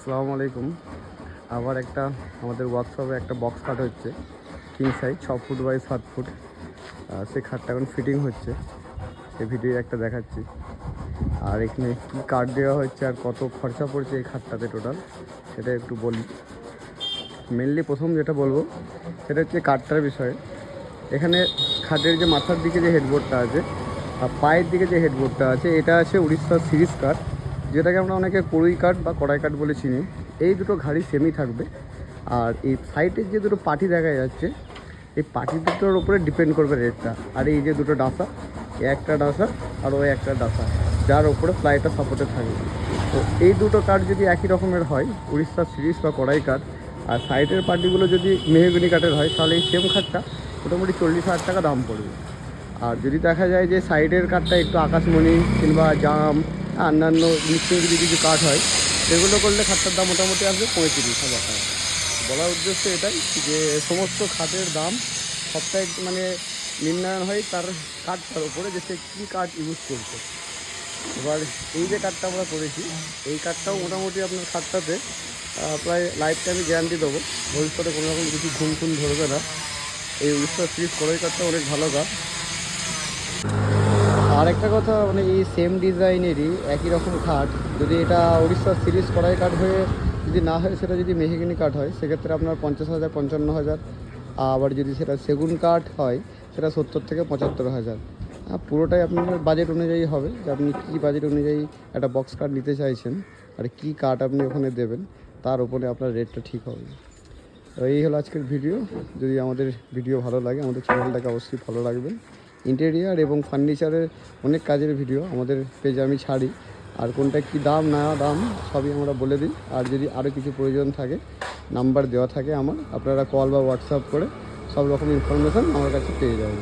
আসসালামু আলাইকুম। আবার একটা আমাদের ওয়ার্কশপে একটা বক্স খাট হচ্ছে, king size 6 foot by 7 foot. সেই খাটটা এখন ফিটিং হচ্ছে, সেই ভিডিও একটা দেখাচ্ছি। আর এখানে কী কাঠ দেওয়া হচ্ছে আর কত খরচা পড়ছে এই খাটটাতে টোটাল, সেটা একটু বলি। মেনলি প্রথম যেটা বলবো সেটা হচ্ছে কাঠটার বিষয়ে। এখানে খাটের যে মাথার দিকে যে হেডবোর্ডটা আছে আর পায়ের দিকে যে হেডবোর্ডটা আছে, এটা আছে উড়িষ্যার সিরিজ কাঠ, যেটাকে আমরা অনেকে কড়ুই কাঠ বা কড়াই কাঠ বলে চিনি। এই দুটো ঘাড়ি সেমই থাকবে। আর এই সাইডের যে দুটো পাটি দেখা যাচ্ছে, এই পাটি দুটোর উপরে ডিপেন্ড করবে রেটটা। আর এই যে দুটো ডাসা, একটা ডাসা আর ওই একটা ডাসা, যার উপরে প্লাইটা সাপোর্টে থাকবে। তো এই দুটো কাঠ যদি একই রকমের হয়, উড়িষ্যার সিরিজ বা কড়াই কাঠ, আর সাইডের পাটিগুলো যদি মেহগনি কাঠের হয়, তাহলে এই সেম খাটটা মোটামুটি 40,000 টাকা দাম পড়বে। আর যদি দেখা যায় যে সাইডের কাঠটা একটু আকাশমণি কিংবা জাম অন্যান্য মিক্সিং যদি কিছু কাঠ হয়, সেগুলো করলে খাটটার দাম মোটামুটি আসবে 35,000 টাকা। বলার উদ্দেশ্য এটাই যে সমস্ত খাটের দাম সবটাই মানে নির্ণয়ন হয় তার কাঠটার উপরে, যে সে কী কাঠ ইউজ করছে। এবার এই যে কাঠটা আমরা করেছি, এই কাঠটাও মোটামুটি আপনার খাটটাতে প্রায় লাইফ টাইমে গ্যারান্টি দেবো, ভবিষ্যতে কোনো রকম কিছু ঘুম ধরবে না। এই উড়িষ্যার সিরিজ কড়াই কাঠটা অনেক ভালো কাঠ। আর একটা কথা, মানে এই সেম ডিজাইনেরই একই রকম খাট যদি এটা উড়িষ্যার সিরিজ কড়াই কাঠ হয়ে যদি না হয়, সেটা যদি মেহগনি কাঠ হয়, সেক্ষেত্রে আপনার 50,000 55,000। আবার যদি সেটা সেগুন কাঠ হয়, সেটা 70 থেকে 75,000। পুরোটাই আপনার বাজেট অনুযায়ী হবে, যে আপনি কী বাজেট অনুযায়ী একটা বক্স কাঠ নিতে চাইছেন আর কী কাঠ আপনি ওখানে দেবেন, তার উপরে আপনার রেটটা ঠিক হবে। তো এই হলো আজকের ভিডিও। যদি আমাদের ভিডিও ভালো লাগে, আমাদের চ্যানেলটাকে অবশ্যই ভালো রাখবেন। ইন্টেরিয়ার এবং ফার্নিচারের অনেক কাজের ভিডিও আমাদের পেজে আমি ছাড়ি, আর কোনটা কী দাম না দাম সবই আমরা বলে দিই। আর যদি আরও কিছু প্রয়োজন থাকে, নাম্বার দেওয়া থাকে আমার, আপনারা কল বা হোয়াটসঅ্যাপ করে সব রকম ইনফরমেশান আমার কাছে পেয়ে যাবেন।